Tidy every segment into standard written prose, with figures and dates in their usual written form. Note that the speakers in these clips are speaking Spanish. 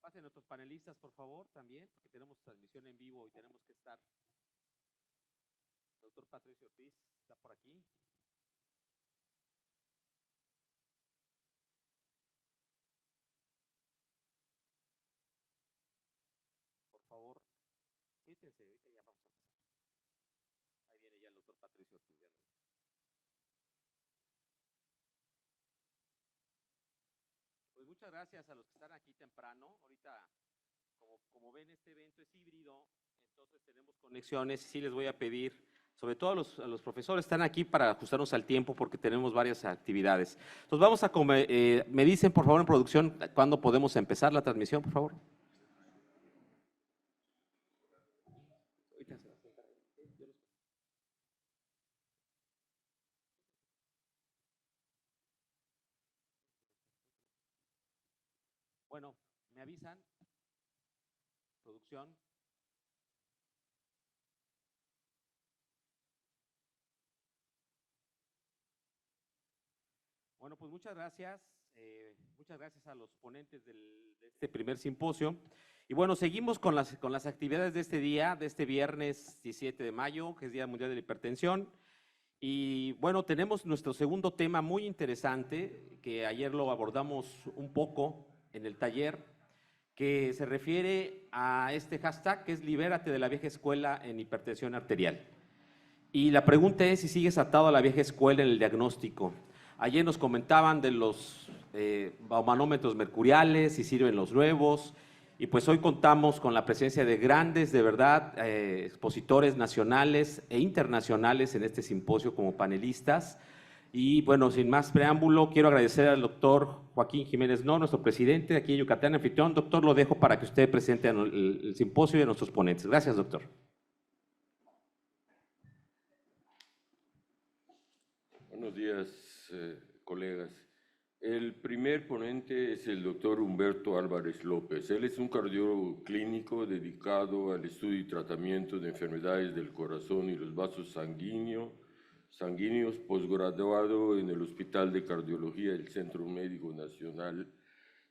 Pasen nuestros panelistas, por favor, también, porque tenemos transmisión en vivo y tenemos que estar. El doctor Patricio Ortiz está por aquí. Por favor, siéntense, ahorita ya vamos a empezar. Ahí viene ya el doctor Patricio Ortiz. Pues muchas gracias a los que están aquí temprano. Ahorita, como ven, este evento es híbrido, entonces tenemos conexiones. Sí les voy a pedir, sobre todo a los profesores, están aquí para ajustarnos al tiempo porque tenemos varias actividades. Entonces vamos a comer, me dicen por favor en producción cuándo podemos empezar la transmisión, por favor. Bueno, me avisan, producción. Bueno, pues muchas gracias a los ponentes de este primer simposio. Y bueno, seguimos con las actividades de este día, de este viernes 17 de mayo, que es Día Mundial de la Hipertensión. Y bueno, tenemos nuestro segundo tema muy interesante, que ayer lo abordamos un poco en el taller, que se refiere a este hashtag que es Libérate de la vieja escuela en hipertensión arterial. Y la pregunta es si sigues atado a la vieja escuela en el diagnóstico. Ayer nos comentaban de los manómetros mercuriales, si sirven los nuevos, y pues hoy contamos con la presencia de grandes, de verdad, expositores nacionales e internacionales en este simposio como panelistas. Y bueno, sin más preámbulo, quiero agradecer al doctor Joaquín Jiménez No, nuestro presidente de aquí en Yucatán, anfitrión. Doctor, lo dejo para que usted presente el simposio y a nuestros ponentes. Gracias, doctor. Buenos días, colegas. El primer ponente es el doctor Humberto Álvarez López. Él es un cardiólogo clínico dedicado al estudio y tratamiento de enfermedades del corazón y los vasos sanguíneos, posgraduado en el Hospital de Cardiología del Centro Médico Nacional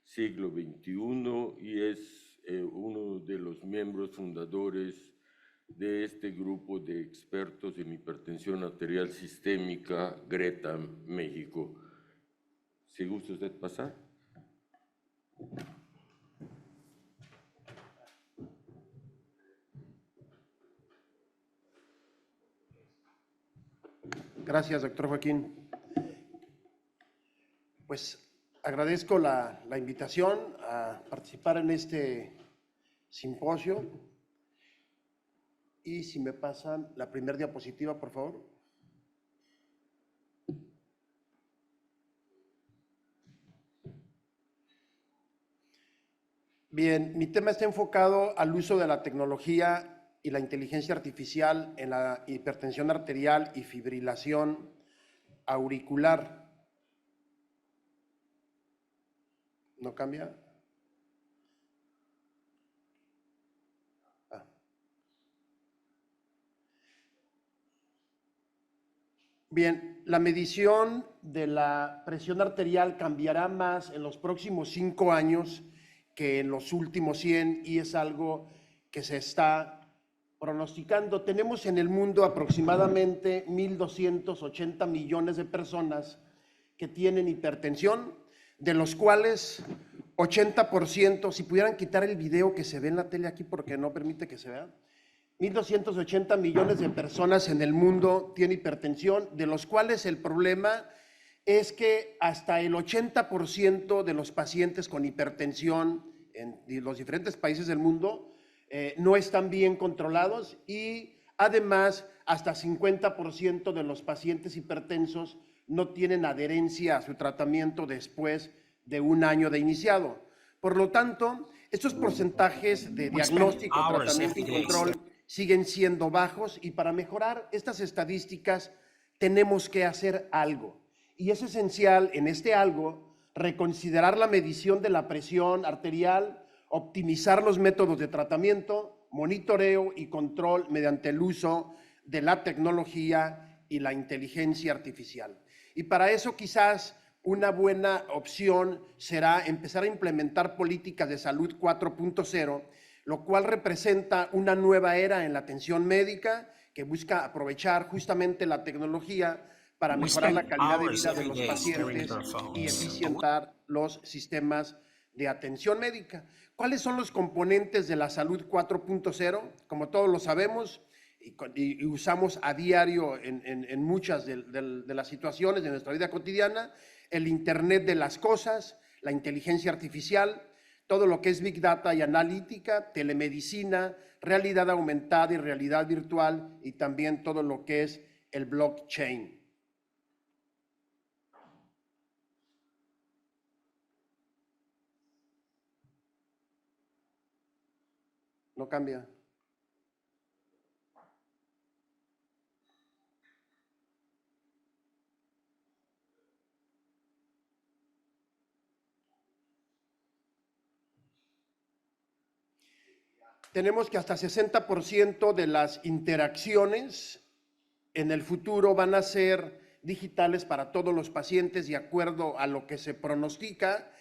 Siglo XXI y es uno de los miembros fundadores de este grupo de expertos en hipertensión arterial sistémica, GRETA, México. Si gusta usted pasar. Gracias, doctor Joaquín. Pues agradezco la invitación a participar en este simposio. Y si me pasan la primera diapositiva, por favor. Bien, mi tema está enfocado al uso de la tecnología y la inteligencia artificial en la hipertensión arterial y fibrilación auricular. ¿No cambia? Bien, la medición de la presión arterial cambiará más en los próximos 5 años que en los últimos 100 y es algo que se está pronosticando. Tenemos en el mundo aproximadamente 1.280 millones de personas que tienen hipertensión, de los cuales 80%, si pudieran quitar el video que se ve en la tele aquí porque no permite que se vea, 1.280 millones de personas en el mundo tienen hipertensión, de los cuales el problema es que hasta el 80% de los pacientes con hipertensión en los diferentes países del mundo no están bien controlados y además hasta 50% de los pacientes hipertensos no tienen adherencia a su tratamiento después de 1 año de iniciado. Por lo tanto, estos porcentajes de diagnóstico, tratamiento y control siguen siendo bajos y para mejorar estas estadísticas tenemos que hacer algo. Y es esencial en este algo reconsiderar la medición de la presión arterial, optimizar los métodos de tratamiento, monitoreo y control mediante el uso de la tecnología y la inteligencia artificial. Y para eso quizás una buena opción será empezar a implementar políticas de salud 4.0, lo cual representa una nueva era en la atención médica que busca aprovechar justamente la tecnología para mejorar la calidad de vida de los pacientes y eficientar los sistemas de atención médica. ¿Cuáles son los componentes de la salud 4.0? Como todos lo sabemos y usamos a diario en muchas de las situaciones de nuestra vida cotidiana, el Internet de las cosas, la inteligencia artificial, todo lo que es Big Data y analítica, telemedicina, realidad aumentada y realidad virtual, y también todo lo que es el blockchain. No cambia. Tenemos que hasta 60% de las interacciones en el futuro van a ser digitales para todos los pacientes de acuerdo a lo que se pronostica.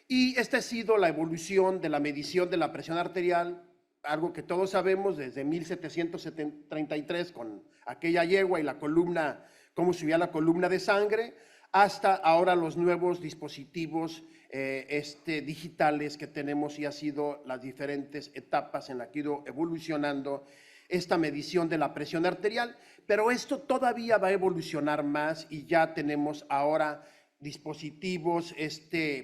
Y esta ha sido la evolución de la medición de la presión arterial, algo que todos sabemos desde 1733 con aquella yegua y la columna, cómo subía la columna de sangre, hasta ahora los nuevos dispositivos digitales que tenemos, y ha sido las diferentes etapas en las que ha ido evolucionando esta medición de la presión arterial. Pero esto todavía va a evolucionar más, y ya tenemos ahora dispositivos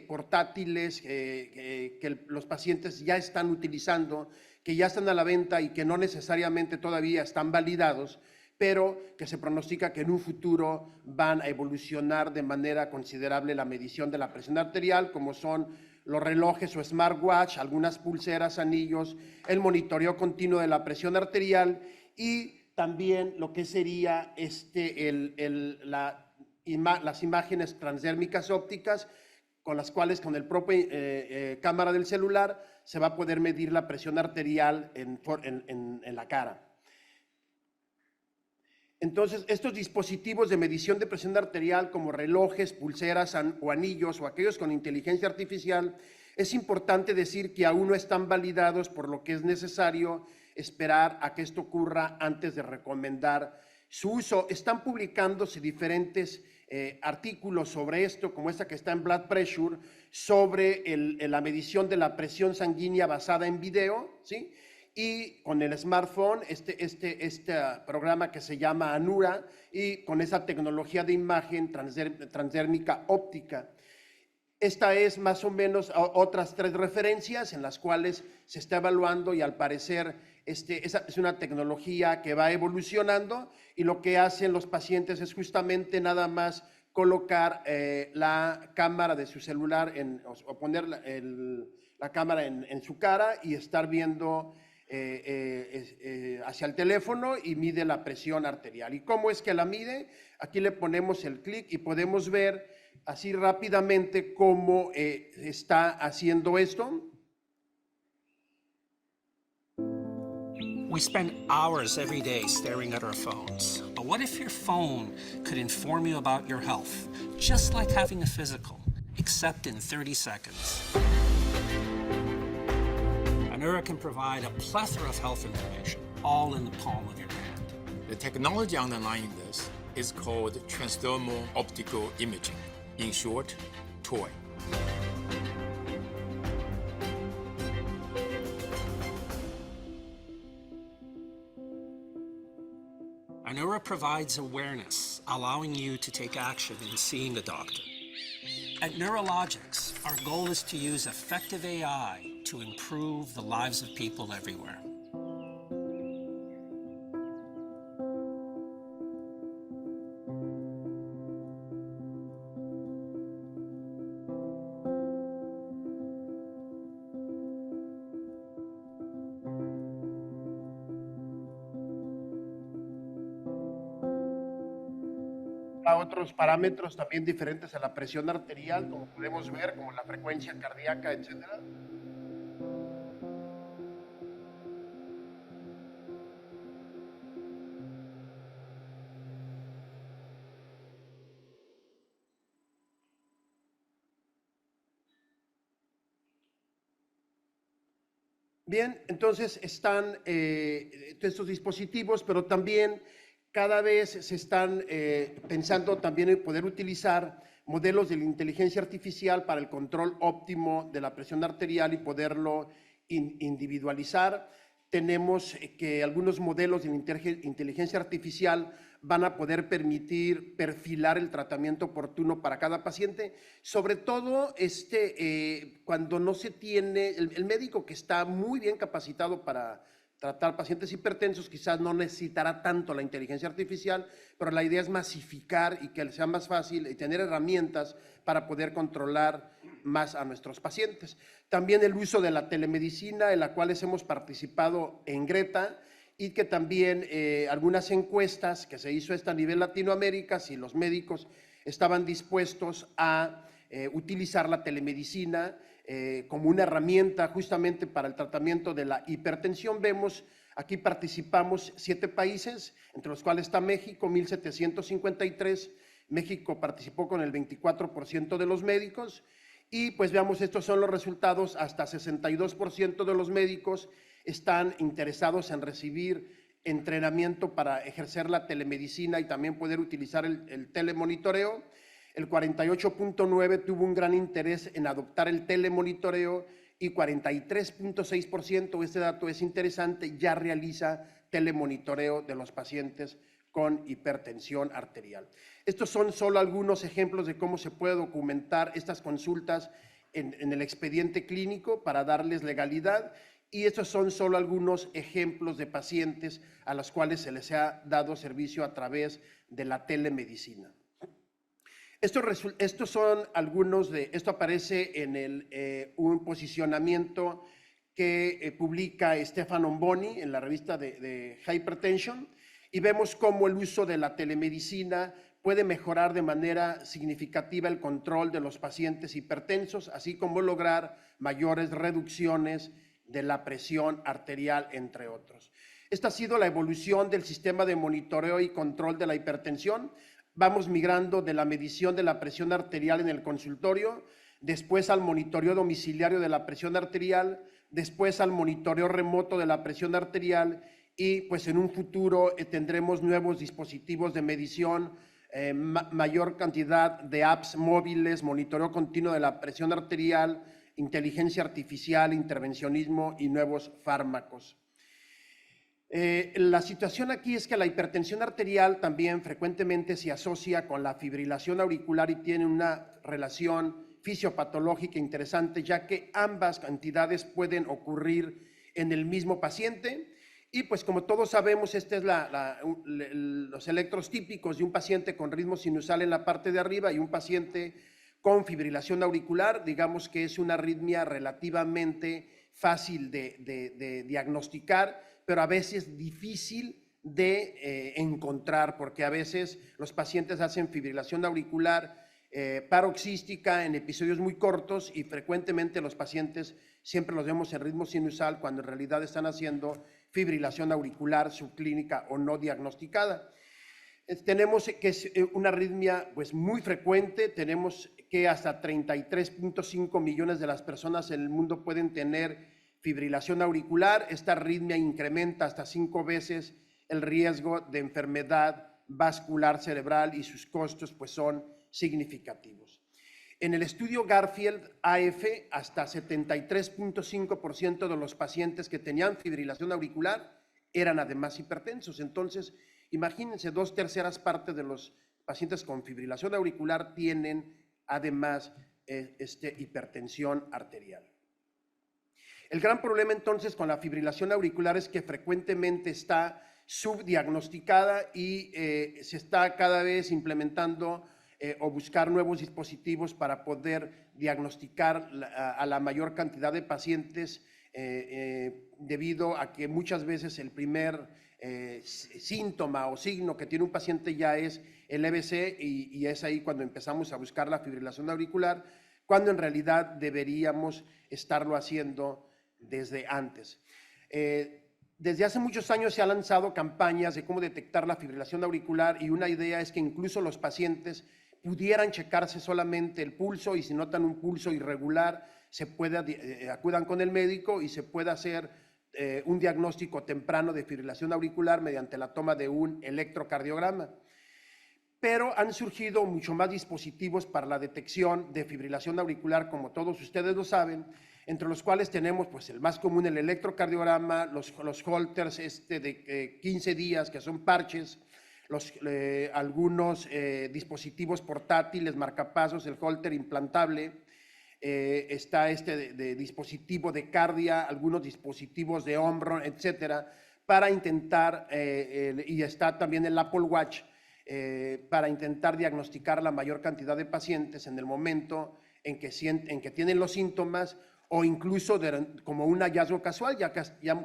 portátiles que los pacientes ya están utilizando, que ya están a la venta y que no necesariamente todavía están validados, pero que se pronostica que en un futuro van a evolucionar de manera considerable la medición de la presión arterial, como son los relojes o smartwatch, algunas pulseras, anillos, el monitoreo continuo de la presión arterial, y también lo que sería las imágenes transdérmicas ópticas, con las cuales con el propio cámara del celular se va a poder medir la presión arterial en la cara. Entonces, estos dispositivos de medición de presión arterial, como relojes, pulseras o anillos, o aquellos con inteligencia artificial, es importante decir que aún no están validados, por lo que es necesario esperar a que esto ocurra antes de recomendar su uso. Están publicándose diferentes artículos sobre esto, como esta que está en Blood Pressure, sobre la medición de la presión sanguínea basada en video, ¿sí? Y con el smartphone, este programa que se llama Anura, y con esa tecnología de imagen transdérmica óptica. Esta es más o menos otras 3 referencias en las cuales se está evaluando, y al parecer esa es una tecnología que va evolucionando, y lo que hacen los pacientes es justamente nada más colocar la cámara de su celular o poner la cámara en su cara y estar viendo hacia el teléfono, y mide la presión arterial. ¿Y cómo es que la mide? Aquí le ponemos el clic y podemos ver así rápidamente cómo está haciendo esto. We spend hours every day staring at our phones. But what if your phone could inform you about your health, just like having a physical, except in 30 seconds? Anura can provide a plethora of health information, all in the palm of your hand. The technology underlying this is called transdermal optical imaging, in short, TOI. Anura provides awareness, allowing you to take action in seeing a doctor. At Neurologics, our goal is to use effective AI to improve the lives of people everywhere. A otros parámetros también diferentes a la presión arterial, como podemos ver, como la frecuencia cardíaca, etcétera. Bien, entonces están estos dispositivos, pero también cada vez se están pensando también en poder utilizar modelos de la inteligencia artificial para el control óptimo de la presión arterial y poderlo individualizar. Tenemos que algunos modelos de inteligencia artificial van a poder permitir perfilar el tratamiento oportuno para cada paciente, sobre todo cuando no se tiene, el médico que está muy bien capacitado para tratar pacientes hipertensos quizás no necesitará tanto la inteligencia artificial, pero la idea es masificar y que sea más fácil y tener herramientas para poder controlar más a nuestros pacientes. También el uso de la telemedicina, en la cual hemos participado en Greta, y que también algunas encuestas que se hizo a nivel Latinoamérica, si los médicos estaban dispuestos a utilizar la telemedicina como una herramienta justamente para el tratamiento de la hipertensión. Vemos, aquí participamos 7 países, entre los cuales está México, 1,753. México participó con el 24% de los médicos, y pues veamos, estos son los resultados. Hasta 62% de los médicos están interesados en recibir entrenamiento para ejercer la telemedicina y también poder utilizar el telemonitoreo. El 48.9% tuvo un gran interés en adoptar el telemonitoreo y 43.6%, este dato es interesante, ya realiza telemonitoreo de los pacientes con hipertensión arterial. Estos son solo algunos ejemplos de cómo se puede documentar estas consultas en el expediente clínico para darles legalidad, y estos son solo algunos ejemplos de pacientes a los cuales se les ha dado servicio a través de la telemedicina. Estos son algunos de, esto aparece en un posicionamiento que publica Stefano Omboni en la revista de Hypertension, y vemos cómo el uso de la telemedicina puede mejorar de manera significativa el control de los pacientes hipertensos, así como lograr mayores reducciones de la presión arterial, entre otros. Esta ha sido la evolución del sistema de monitoreo y control de la hipertensión. Vamos migrando de la medición de la presión arterial en el consultorio, después al monitoreo domiciliario de la presión arterial, después al monitoreo remoto de la presión arterial, y pues en un futuro tendremos nuevos dispositivos de medición, mayor cantidad de apps móviles, monitoreo continuo de la presión arterial, inteligencia artificial, intervencionismo y nuevos fármacos. La situación aquí es que la hipertensión arterial también frecuentemente se asocia con la fibrilación auricular y tiene una relación fisiopatológica interesante, ya que ambas entidades pueden ocurrir en el mismo paciente. Y pues como todos sabemos, este es los electros típicos de un paciente con ritmo sinusal en la parte de arriba y un paciente con fibrilación auricular. Digamos que es una arritmia relativamente fácil de diagnosticar, pero a veces difícil de encontrar, porque a veces los pacientes hacen fibrilación auricular paroxística en episodios muy cortos, y frecuentemente los pacientes siempre los vemos en ritmo sinusal cuando en realidad están haciendo fibrilación auricular subclínica o no diagnosticada. Tenemos que es una arritmia pues muy frecuente. Tenemos que hasta 33.5 millones de las personas en el mundo pueden tener fibrilación auricular. Esta arritmia incrementa hasta 5 veces el riesgo de enfermedad vascular cerebral y sus costos pues son significativos. En el estudio Garfield AF, hasta 73.5% de los pacientes que tenían fibrilación auricular eran además hipertensos. Entonces, imagínense, 2/3 partes de los pacientes con fibrilación auricular tienen además hipertensión arterial. El gran problema entonces con la fibrilación auricular es que frecuentemente está subdiagnosticada y se está cada vez implementando o buscar nuevos dispositivos para poder diagnosticar a la mayor cantidad de pacientes, debido a que muchas veces el primer síntoma o signo que tiene un paciente ya es el EBC, y es ahí cuando empezamos a buscar la fibrilación auricular, cuando en realidad deberíamos estarlo haciendo desde antes. Desde hace muchos años se han lanzado campañas de cómo detectar la fibrilación auricular, y una idea es que incluso los pacientes pudieran checarse solamente el pulso, y si notan un pulso irregular, acudan con el médico y se pueda hacer un diagnóstico temprano de fibrilación auricular mediante la toma de un electrocardiograma. Pero han surgido mucho más dispositivos para la detección de fibrilación auricular, como todos ustedes lo saben, entre los cuales tenemos pues el más común, el electrocardiograma, los holters de 15 días, que son parches, algunos dispositivos portátiles, marcapasos, el holter implantable, está de dispositivo de cardia, algunos dispositivos de hombro, etcétera, para intentar, y está también el Apple Watch, para intentar diagnosticar la mayor cantidad de pacientes en el momento en que tienen los síntomas, o incluso como un hallazgo casual, ya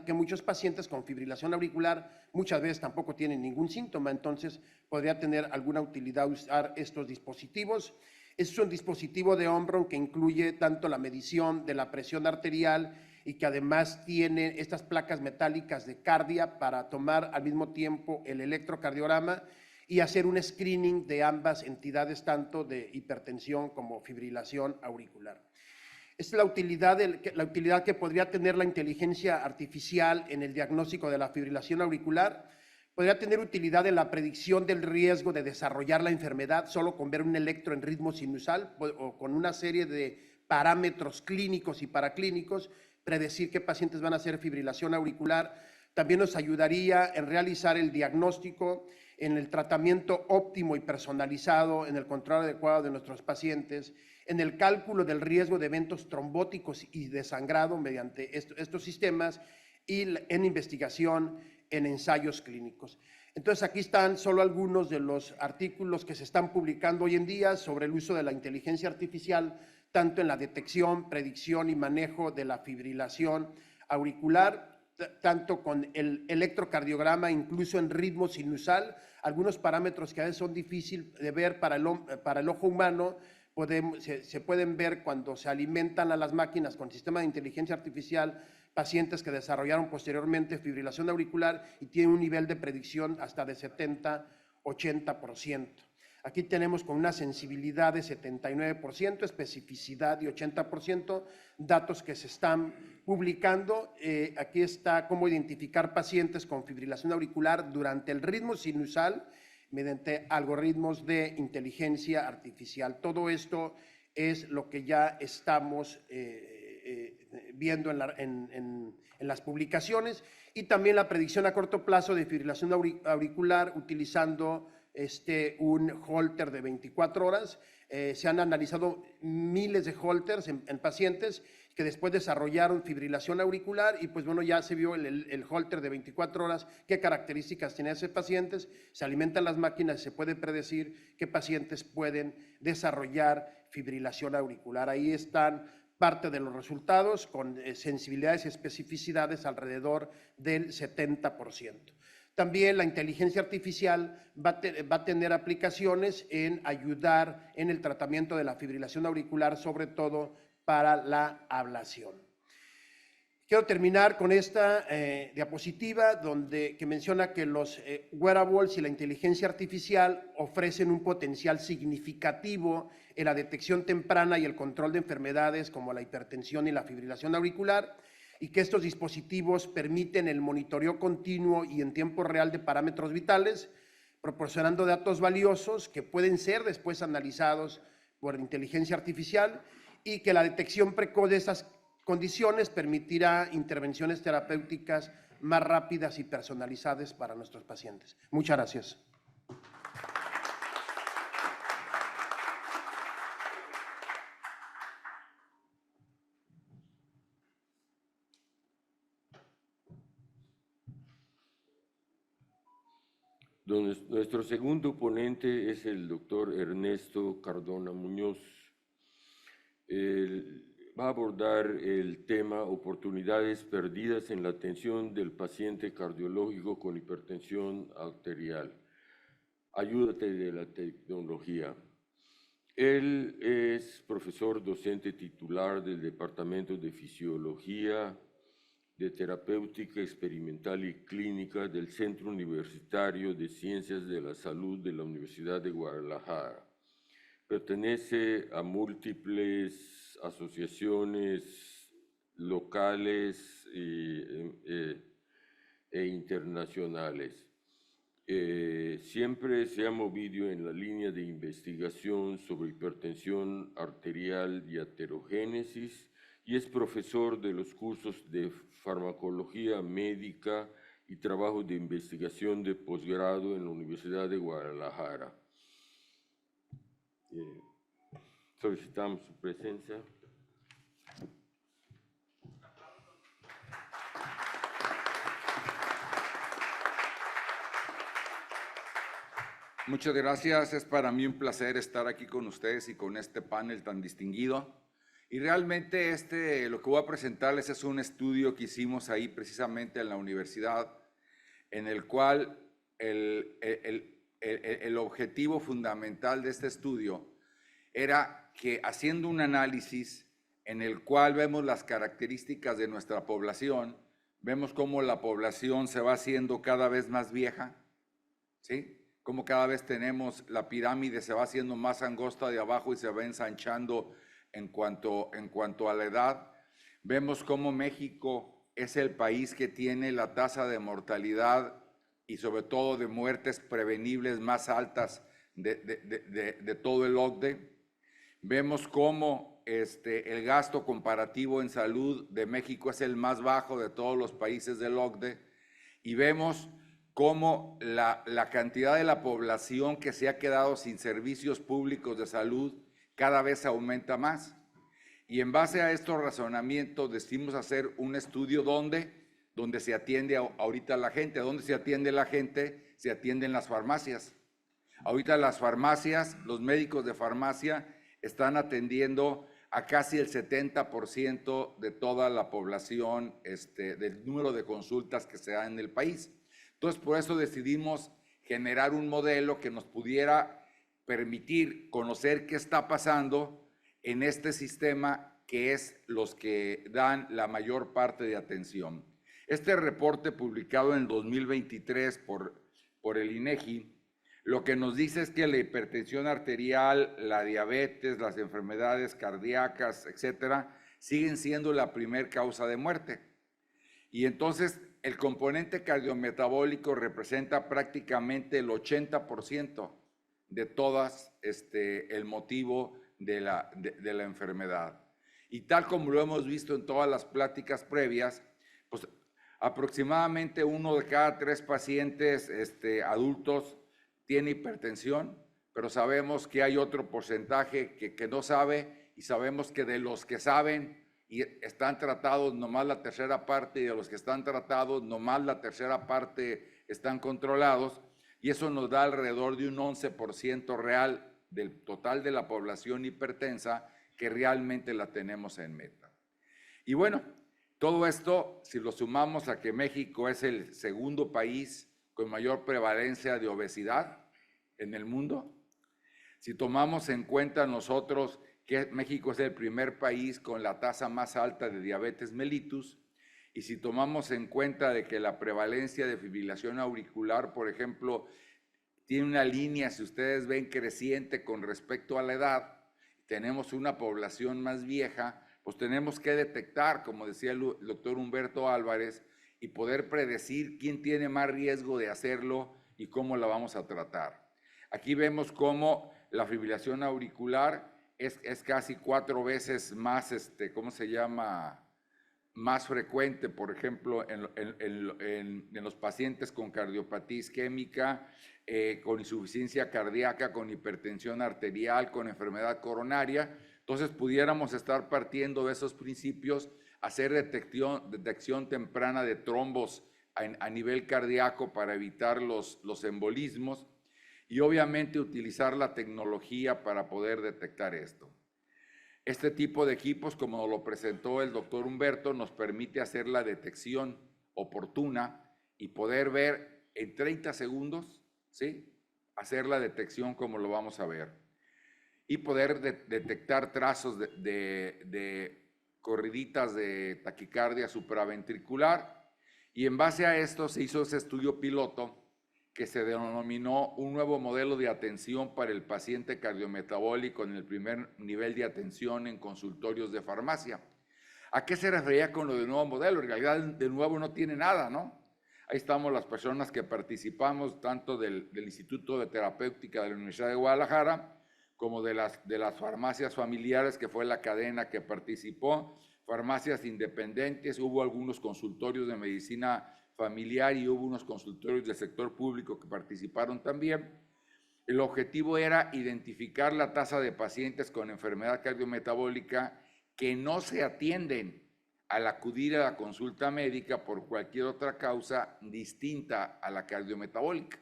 que muchos pacientes con fibrilación auricular muchas veces tampoco tienen ningún síntoma, entonces podría tener alguna utilidad usar estos dispositivos. Es un dispositivo de hombro que incluye tanto la medición de la presión arterial y que además tiene estas placas metálicas de cardia para tomar al mismo tiempo el electrocardiograma y hacer un screening de ambas entidades, tanto de hipertensión como fibrilación auricular. Esta es la utilidad que podría tener la inteligencia artificial en el diagnóstico de la fibrilación auricular. Podría tener utilidad en la predicción del riesgo de desarrollar la enfermedad solo con ver un electro en ritmo sinusal o con una serie de parámetros clínicos y paraclínicos, predecir qué pacientes van a hacer fibrilación auricular. También nos ayudaría en realizar el diagnóstico, en el tratamiento óptimo y personalizado, en el control adecuado de nuestros pacientes, en el cálculo del riesgo de eventos trombóticos y de sangrado mediante estos sistemas, y en investigación en ensayos clínicos. Entonces, aquí están solo algunos de los artículos que se están publicando hoy en día sobre el uso de la inteligencia artificial, tanto en la detección, predicción y manejo de la fibrilación auricular, tanto con el electrocardiograma, incluso en ritmo sinusal, algunos parámetros que a veces son difíciles de ver para el ojo humano, se pueden ver cuando se alimentan a las máquinas con sistema de inteligencia artificial, pacientes que desarrollaron posteriormente fibrilación auricular y tienen un nivel de predicción hasta de 70-80%. Aquí tenemos con una sensibilidad de 79%, especificidad de 80%, datos que se están publicando. Aquí está cómo identificar pacientes con fibrilación auricular durante el ritmo sinusal mediante algoritmos de inteligencia artificial. Todo esto es lo que ya estamos viendo en las publicaciones, y también la predicción a corto plazo de fibrilación auricular utilizando un holter de 24 horas. Se han analizado miles de holters en pacientes que después desarrollaron fibrilación auricular y pues bueno, ya se vio el holter de 24 horas, qué características tienen esos pacientes, se alimentan las máquinas y se puede predecir qué pacientes pueden desarrollar fibrilación auricular. Ahí están parte de los resultados con sensibilidades y especificidades alrededor del 70%. También la inteligencia artificial va a tener aplicaciones en ayudar en el tratamiento de la fibrilación auricular, sobre todo para la ablación. Quiero terminar con esta diapositiva que menciona que los wearables y la inteligencia artificial ofrecen un potencial significativo en la detección temprana y el control de enfermedades como la hipertensión y la fibrilación auricular, y que estos dispositivos permiten el monitoreo continuo y en tiempo real de parámetros vitales, proporcionando datos valiosos que pueden ser después analizados por inteligencia artificial, y que la detección precoz de esas condiciones permitirá intervenciones terapéuticas más rápidas y personalizadas para nuestros pacientes. Muchas gracias. Nuestro segundo ponente es el doctor Ernesto Cardona Muñoz. Él va a abordar el tema oportunidades perdidas en la atención del paciente cardiológico con hipertensión arterial. Ayúdate de la tecnología. Él es profesor docente titular del Departamento de Fisiología, de Terapéutica Experimental y Clínica del Centro Universitario de Ciencias de la Salud de la Universidad de Guadalajara. pertenece a múltiples asociaciones locales e internacionales. Siempre se ha movido en la línea de investigación sobre hipertensión arterial y aterogénesis y es profesor de los cursos de farmacología médica y trabajo de investigación de posgrado en la Universidad de Guadalajara. Solicitamos su presencia. Muchas gracias, es para mí un placer estar aquí con ustedes y con este panel tan distinguido. Y realmente lo que voy a presentarles es un estudio que hicimos ahí precisamente en la universidad, en el cual el objetivo fundamental de este estudio era que haciendo un análisis en el cual vemos las características de nuestra población, vemos cómo la población se va haciendo cada vez más vieja, ¿sí? Cómo cada vez tenemos, la pirámide se va haciendo más angosta de abajo y se va ensanchando en cuanto a la edad. Vemos cómo México es el país que tiene la tasa de mortalidad y sobre todo de muertes prevenibles más altas de todo el OCDE. Vemos cómo el gasto comparativo en salud de México es el más bajo de todos los países del OCDE y vemos cómo la cantidad de la población que se ha quedado sin servicios públicos de salud cada vez aumenta más. Y en base a estos razonamientos decidimos hacer un estudio donde se atiende ahorita a la gente. ¿Dónde se atiende la gente? Se atiende en las farmacias. Ahorita las farmacias, los médicos de farmacia están atendiendo a casi el 70% de toda la población, del número de consultas que se da en el país. Entonces, por eso decidimos generar un modelo que nos pudiera permitir conocer qué está pasando en este sistema que es los que dan la mayor parte de atención. Este reporte publicado en 2023 por el INEGI, lo que nos dice es que la hipertensión arterial, la diabetes, las enfermedades cardíacas, etcétera, siguen siendo la primer causa de muerte. Y entonces el componente cardiometabólico representa prácticamente el 80% de todas el motivo de la enfermedad. Y tal como lo hemos visto en todas las pláticas previas, pues aproximadamente 1 de cada 3 pacientes adultos tiene hipertensión, pero sabemos que hay otro porcentaje que no sabe y sabemos que de los que saben y están tratados nomás la tercera parte y de los que están tratados nomás la tercera parte están controlados y eso nos da alrededor de un 11% real del total de la población hipertensa que realmente la tenemos en meta. Y bueno, todo esto, si lo sumamos a que México es el segundo país con mayor prevalencia de obesidad en el mundo, si tomamos en cuenta nosotros que México es el primer país con la tasa más alta de diabetes mellitus, y si tomamos en cuenta de que la prevalencia de fibrilación auricular, por ejemplo, tiene una línea, si ustedes ven, creciente con respecto a la edad, tenemos una población más vieja, pues tenemos que detectar, como decía el doctor Humberto Álvarez, y poder predecir quién tiene más riesgo de hacerlo y cómo la vamos a tratar. Aquí vemos cómo la fibrilación auricular es casi 4 veces más, más frecuente, por ejemplo, en los pacientes con cardiopatía isquémica, con insuficiencia cardíaca, con hipertensión arterial, con enfermedad coronaria. Entonces, pudiéramos estar partiendo de esos principios, hacer detección temprana de trombos a nivel cardíaco para evitar los embolismos y obviamente utilizar la tecnología para poder detectar esto. Este tipo de equipos, como lo presentó el doctor Humberto, nos permite hacer la detección oportuna y poder ver en 30 segundos, ¿sí? Hacer la detección como lo vamos a ver. Y poder detectar trazos de corriditas de taquicardia supraventricular. Y en base a esto se hizo ese estudio piloto que se denominó un nuevo modelo de atención para el paciente cardiometabólico en el primer nivel de atención en consultorios de farmacia. ¿A qué se refería con lo de nuevo modelo? En realidad, de nuevo no tiene nada, ¿no? Ahí estamos las personas que participamos tanto del Instituto de Terapéutica de la Universidad de Guadalajara como de las farmacias familiares, que fue la cadena que participó, farmacias independientes, hubo algunos consultorios de medicina familiar y hubo unos consultorios del sector público que participaron también. El objetivo era identificar la tasa de pacientes con enfermedad cardiometabólica que no se atienden al acudir a la consulta médica por cualquier otra causa distinta a la cardiometabólica.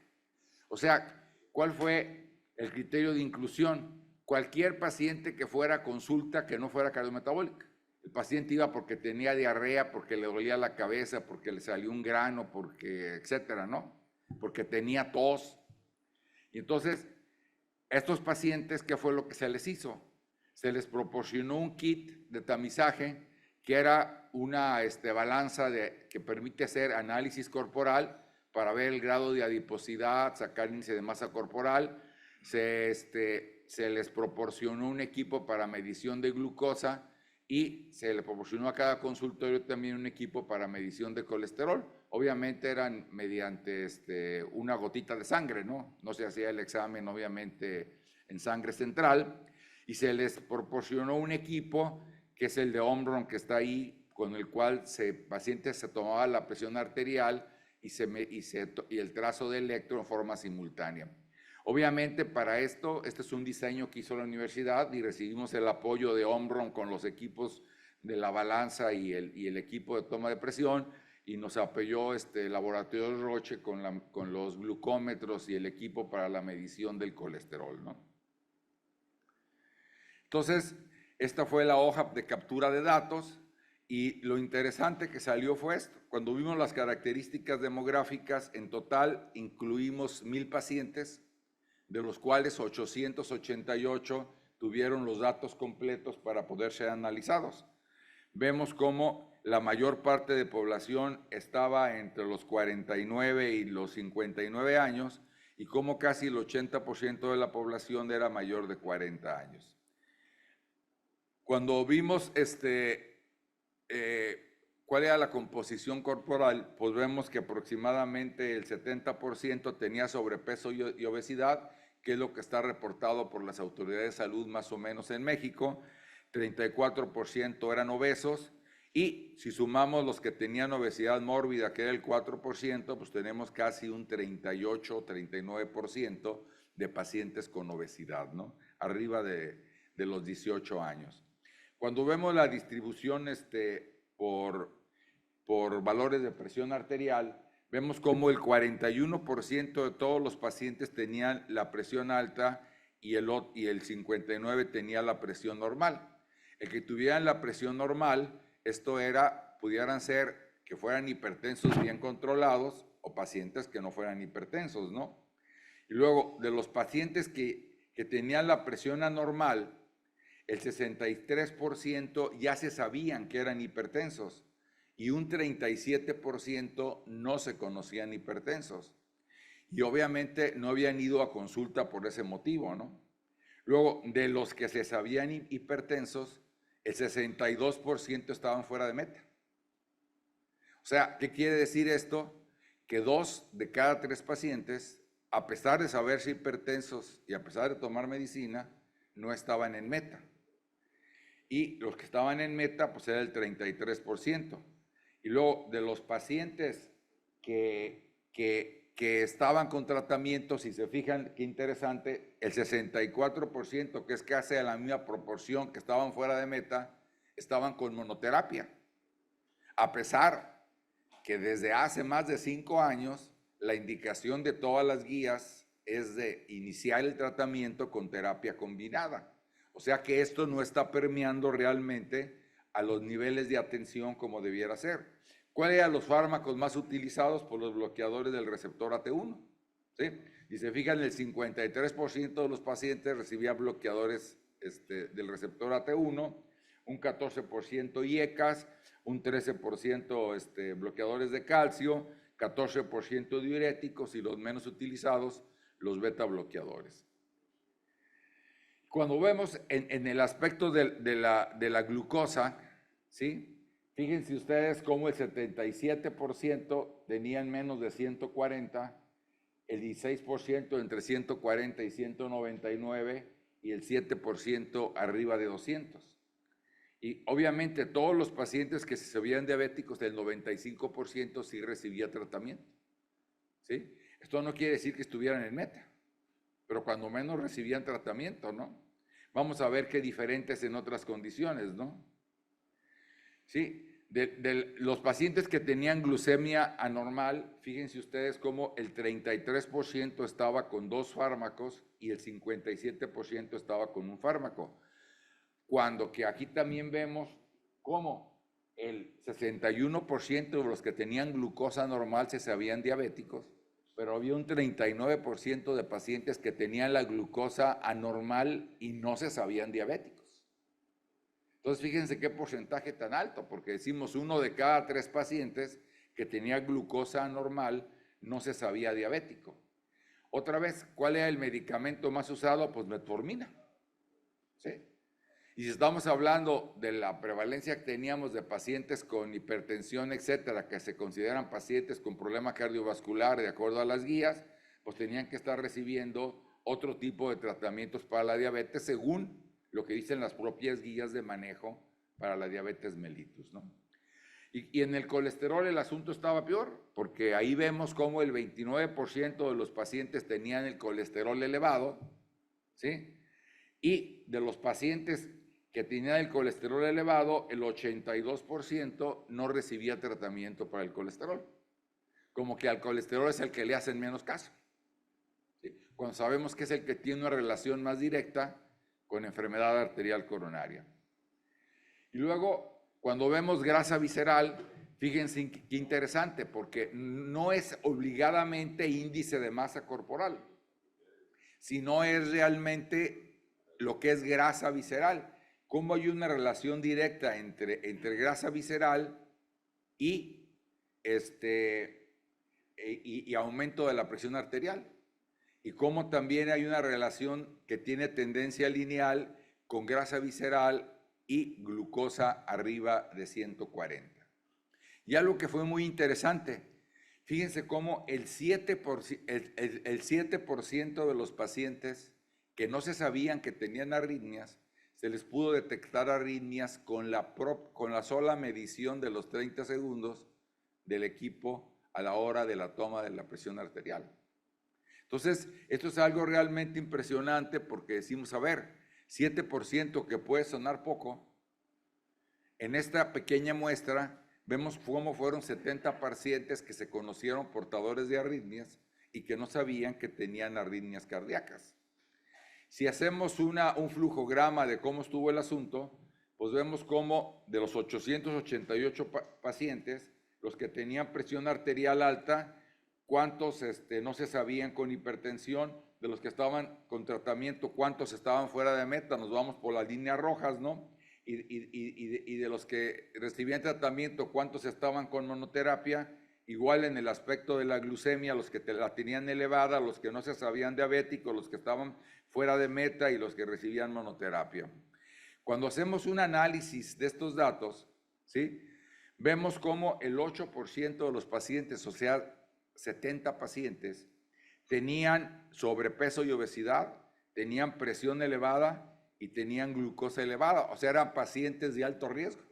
O sea, ¿cuál fue el criterio de inclusión? Cualquier paciente que fuera a consulta que no fuera cardiometabólica. El paciente iba porque tenía diarrea, porque le dolía la cabeza, porque le salió un grano, porque, etcétera, ¿no? Porque tenía tos. Y entonces, estos pacientes, ¿qué fue lo que se les hizo? Se les proporcionó un kit de tamizaje que era una balanza que permite hacer análisis corporal para ver el grado de adiposidad, sacar índice de masa corporal. Se les proporcionó un equipo para medición de glucosa y se le proporcionó a cada consultorio también un equipo para medición de colesterol. Obviamente eran mediante una gotita de sangre, ¿no? No se hacía el examen, obviamente, en sangre central. Y se les proporcionó un equipo, que es el de Omron, que está ahí, con el cual el paciente se tomaba la presión arterial y el trazo de electro en forma simultánea. Obviamente, para esto, este es un diseño que hizo la universidad y recibimos el apoyo de Omron con los equipos de la balanza y el equipo de toma de presión, y nos apoyó el laboratorio de Roche con los glucómetros y el equipo para la medición del colesterol, ¿no? Entonces, esta fue la hoja de captura de datos y lo interesante que salió fue esto. Cuando vimos las características demográficas, en total incluimos 1,000 pacientes, de los cuales 888 tuvieron los datos completos para poder ser analizados. Vemos cómo la mayor parte de población estaba entre los 49 y los 59 años y cómo casi el 80% de la población era mayor de 40 años. Cuando vimos cuál era la composición corporal, pues vemos que aproximadamente el 70% tenía sobrepeso y obesidad, que es lo que está reportado por las autoridades de salud más o menos en México. 34% eran obesos, y si sumamos los que tenían obesidad mórbida, que era el 4%, pues tenemos casi un 38-39% de pacientes con obesidad, ¿no? Arriba de los 18 años. Cuando vemos la distribución por valores de presión arterial, vemos como el 41% de todos los pacientes tenían la presión alta y el 59% tenía la presión normal. El que tuvieran la presión normal, pudieran ser que fueran hipertensos bien controlados o pacientes que no fueran hipertensos, ¿no? Y luego, de los pacientes que tenían la presión anormal, el 63% ya se sabían que eran hipertensos y un 37% no se conocían hipertensos. Y obviamente no habían ido a consulta por ese motivo, ¿no? Luego, de los que se sabían hipertensos, el 62% estaban fuera de meta. O sea, ¿qué quiere decir esto? Que 2 de cada 3 pacientes, a pesar de saberse hipertensos y a pesar de tomar medicina, no estaban en meta. Y los que estaban en meta, pues era el 33%. Y luego, de los pacientes que estaban con tratamiento, si se fijan, qué interesante, el 64%, que es casi a la misma proporción que estaban fuera de meta, estaban con monoterapia. A pesar que desde hace más de 5 años, la indicación de todas las guías es de iniciar el tratamiento con terapia combinada. O sea que esto no está permeando realmente a los niveles de atención como debiera ser. ¿Cuáles eran los fármacos más utilizados? Por los bloqueadores del receptor AT1. ¿Sí? Y se fijan, el 53% de los pacientes recibían bloqueadores del receptor AT1, un 14% IECAS, un 13% bloqueadores de calcio, 14% diuréticos y los menos utilizados, los beta bloqueadores. Cuando vemos en el aspecto de la glucosa, ¿sí? Fíjense ustedes cómo el 77% tenían menos de 140, el 16% entre 140 y 199 y el 7% arriba de 200. Y obviamente todos los pacientes que se veían diabéticos, el 95% sí recibía tratamiento, ¿sí? Esto no quiere decir que estuvieran en meta, pero cuando menos recibían tratamiento, ¿no? Vamos a ver qué diferentes en otras condiciones, ¿no? Sí, de los pacientes que tenían glucemia anormal, fíjense ustedes cómo el 33% estaba con 2 fármacos y el 57% estaba con un fármaco. Cuando que aquí también vemos cómo el 61% de los que tenían glucosa normal se sabían diabéticos, pero había un 39% de pacientes que tenían la glucosa anormal y no se sabían diabéticos. Entonces, fíjense qué porcentaje tan alto, porque decimos 1 de cada 3 pacientes que tenía glucosa anormal no se sabía diabético. Otra vez, ¿cuál era el medicamento más usado? Pues metformina, ¿sí? Y si estamos hablando de la prevalencia que teníamos de pacientes con hipertensión, etcétera, que se consideran pacientes con problema cardiovascular de acuerdo a las guías, pues tenían que estar recibiendo otro tipo de tratamientos para la diabetes según lo que dicen las propias guías de manejo para la diabetes mellitus, ¿no? Y en el colesterol el asunto estaba peor, porque ahí vemos cómo el 29% de los pacientes tenían el colesterol elevado, ¿sí? Y de los pacientes que tenían el colesterol elevado, el 82% no recibía tratamiento para el colesterol. Como que al colesterol es el que le hacen menos caso, ¿sí? Cuando sabemos que es el que tiene una relación más directa con enfermedad arterial coronaria. Y luego, cuando vemos grasa visceral, fíjense qué interesante, porque no es obligadamente índice de masa corporal, sino es realmente lo que es grasa visceral. Cómo hay una relación directa entre grasa visceral y aumento de la presión arterial. Y cómo también hay una relación que tiene tendencia lineal con grasa visceral y glucosa arriba de 140. Y algo que fue muy interesante, fíjense cómo el 7% de los pacientes que no se sabían que tenían arritmias, se les pudo detectar arritmias con la sola medición de los 30 segundos del equipo a la hora de la toma de la presión arterial. Entonces, esto es algo realmente impresionante porque decimos, a ver, 7% que puede sonar poco, en esta pequeña muestra vemos cómo fueron 70 pacientes que se conocieron portadores de arritmias y que no sabían que tenían arritmias cardíacas. Si hacemos un flujograma de cómo estuvo el asunto, pues vemos cómo de los 888 pacientes, los que tenían presión arterial alta, cuántos no se sabían con hipertensión, de los que estaban con tratamiento, cuántos estaban fuera de meta, nos vamos por las líneas rojas, ¿no? Y de los que recibían tratamiento, cuántos estaban con monoterapia, igual en el aspecto de la glucemia, los que la tenían elevada, los que no se sabían diabéticos, los que estaban fuera de meta y los que recibían monoterapia. Cuando hacemos un análisis de estos datos, ¿sí? Vemos cómo el 8% de los pacientes, o sea, 70 pacientes, tenían sobrepeso y obesidad, tenían presión elevada y tenían glucosa elevada, o sea, eran pacientes de alto riesgo.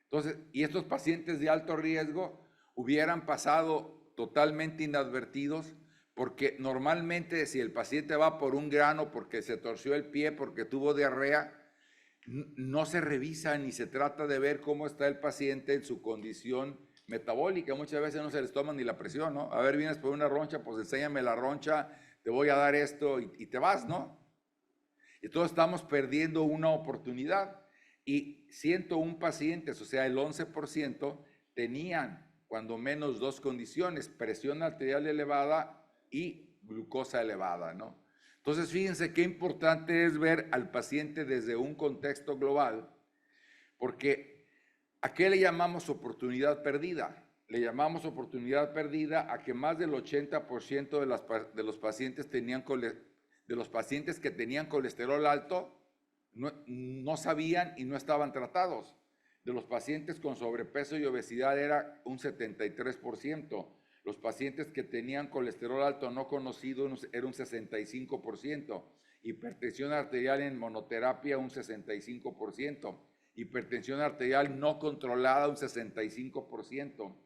Entonces, y estos pacientes de alto riesgo hubieran pasado totalmente inadvertidos, porque normalmente si el paciente va por un grano, porque se torció el pie, porque tuvo diarrea, no se revisa ni se trata de ver cómo está el paciente en su condición metabólica. Muchas veces no se les toma ni la presión, ¿no? A ver, vienes por una roncha, pues enséñame la roncha, te voy a dar esto y te vas, ¿no? Y todos estamos perdiendo una oportunidad. Y 101 pacientes, o sea, el 11%, tenían cuando menos 2 condiciones, presión arterial elevada y glucosa elevada, ¿no? Entonces, fíjense qué importante es ver al paciente desde un contexto global, porque ¿a qué le llamamos oportunidad perdida? le llamamos oportunidad perdida a que más del 80% de los pacientes que tenían colesterol alto no sabían y no estaban tratados. De los pacientes con sobrepeso y obesidad era un 73%. Los pacientes que tenían colesterol alto no conocido era un 65%. Hipertensión arterial en monoterapia un 65%. Hipertensión arterial no controlada un 65%.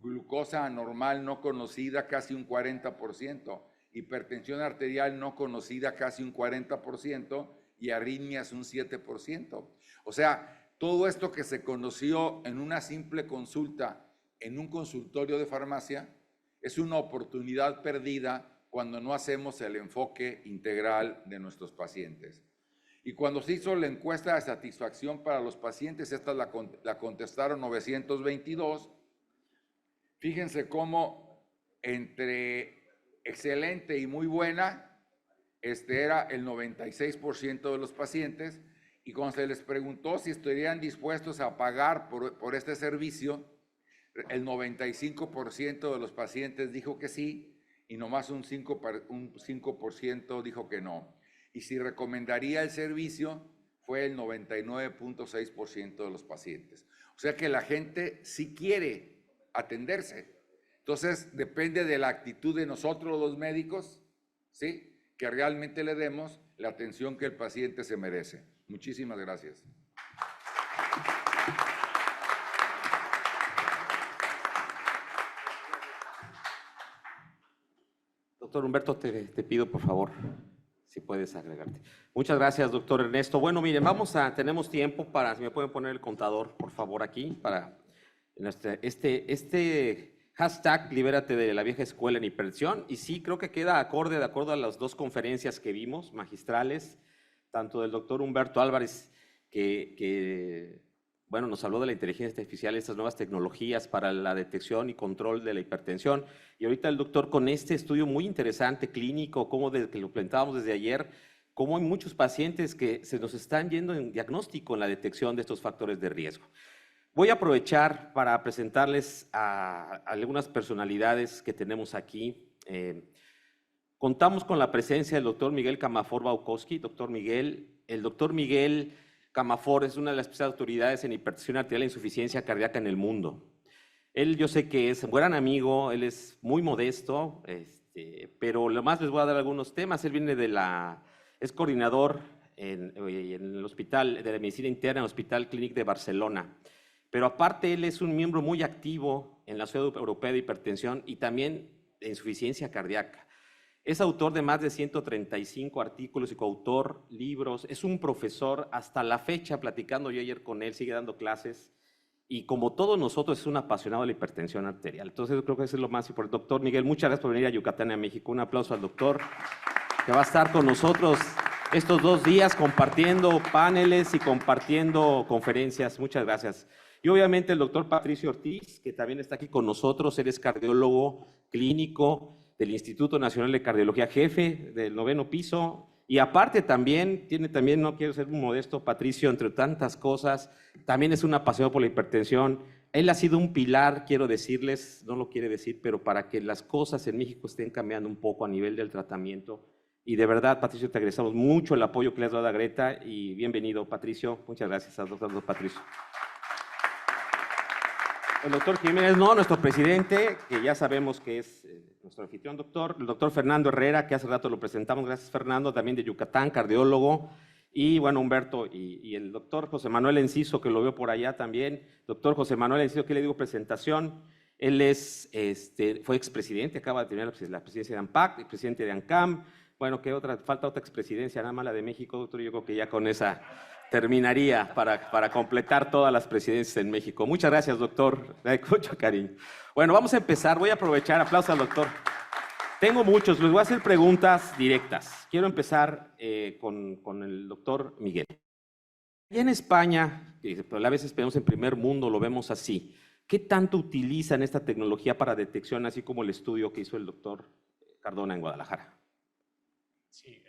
Glucosa anormal no conocida casi un 40%. Hipertensión arterial no conocida casi un 40% y arritmias un 7%. O sea, todo esto que se conoció en una simple consulta en un consultorio de farmacia es una oportunidad perdida cuando no hacemos el enfoque integral de nuestros pacientes. Y cuando se hizo la encuesta de satisfacción para los pacientes, esta la contestaron 922, fíjense cómo entre excelente y muy buena, era el 96% de los pacientes, y cuando se les preguntó si estarían dispuestos a pagar por este servicio, el 95% de los pacientes dijo que sí, y nomás un 5% dijo que no. Y si recomendaría el servicio, fue el 99.6% de los pacientes. O sea que la gente sí quiere atenderse. Entonces, depende de la actitud de nosotros los médicos, ¿sí?, que realmente le demos la atención que el paciente se merece. Muchísimas gracias. Doctor Humberto, te pido por favor, si puedes agregarte. Muchas gracias, doctor Ernesto. Bueno, miren, tenemos tiempo para, si me pueden poner el contador, por favor, aquí, para este hashtag, libérate de la vieja escuela en hipertensión, y sí, creo que queda de acuerdo a las dos conferencias que vimos, magistrales, tanto del doctor Humberto Álvarez, bueno, nos habló de la inteligencia artificial, estas nuevas tecnologías para la detección y control de la hipertensión, y ahorita el doctor con este estudio muy interesante, clínico, que lo planteábamos desde ayer, cómo hay muchos pacientes que se nos están yendo en diagnóstico en la detección de estos factores de riesgo. Voy a aprovechar para presentarles a algunas personalidades que tenemos aquí. Contamos con la presencia del doctor Miguel Camafor Baucowski. El doctor Miguel Camafor es una de las autoridades en hipertensión arterial e insuficiencia cardíaca en el mundo. Él, yo sé que es un gran amigo, él es muy modesto, pero lo más les voy a dar algunos temas. Él viene es coordinador en el Hospital de la Medicina Interna, en el Hospital Clínic de Barcelona. Pero aparte, él es un miembro muy activo en la Sociedad Europea de Hipertensión y también de insuficiencia cardíaca. Es autor de más de 135 artículos y coautor libros. Es un profesor hasta la fecha, platicando yo ayer con él, sigue dando clases. Y como todos nosotros, es un apasionado de la hipertensión arterial. Entonces, yo creo que eso es lo más importante. Doctor Miguel, muchas gracias por venir a Yucatán, a México. Un aplauso al doctor, que va a estar con nosotros estos 2 días compartiendo paneles y compartiendo conferencias. Muchas gracias. Y obviamente el doctor Patricio Ortiz, que también está aquí con nosotros. Él es cardiólogo clínico del Instituto Nacional de Cardiología, jefe del 9º piso. Y aparte también, no quiero ser muy modesto, Patricio, entre tantas cosas, también es un apasionado por la hipertensión. Él ha sido un pilar, quiero decirles, no lo quiere decir, pero para que las cosas en México estén cambiando un poco a nivel del tratamiento. Y de verdad, Patricio, te agradecemos mucho el apoyo que le has dado a Greta, y bienvenido, Patricio. Muchas gracias al doctor Patricio. El doctor Jiménez, nuestro presidente, que ya sabemos que es nuestro anfitrión, doctor. El doctor Fernando Herrera, que hace rato lo presentamos. Gracias, Fernando, también de Yucatán, cardiólogo. Y bueno, Humberto, y el doctor José Manuel Enciso, que lo veo por allá también. Doctor José Manuel Enciso, ¿qué le digo? Presentación. Él fue expresidente, acaba de tener la presidencia de ANPAC, presidente de ANCAM. Bueno, falta otra expresidencia, nada más la de México, doctor. Yo creo que ya con esa terminaría para completar todas las presidencias en México. Muchas gracias, doctor. Mucho cariño. Bueno, vamos a empezar. Voy a aprovechar. Aplausos al doctor. Tengo muchos. Les voy a hacer preguntas directas. Quiero empezar con el doctor Miguel. Allá en España, a veces pensamos en primer mundo, lo vemos así. ¿Qué tanto utilizan esta tecnología para detección, así como el estudio que hizo el doctor Cardona en Guadalajara? Sí,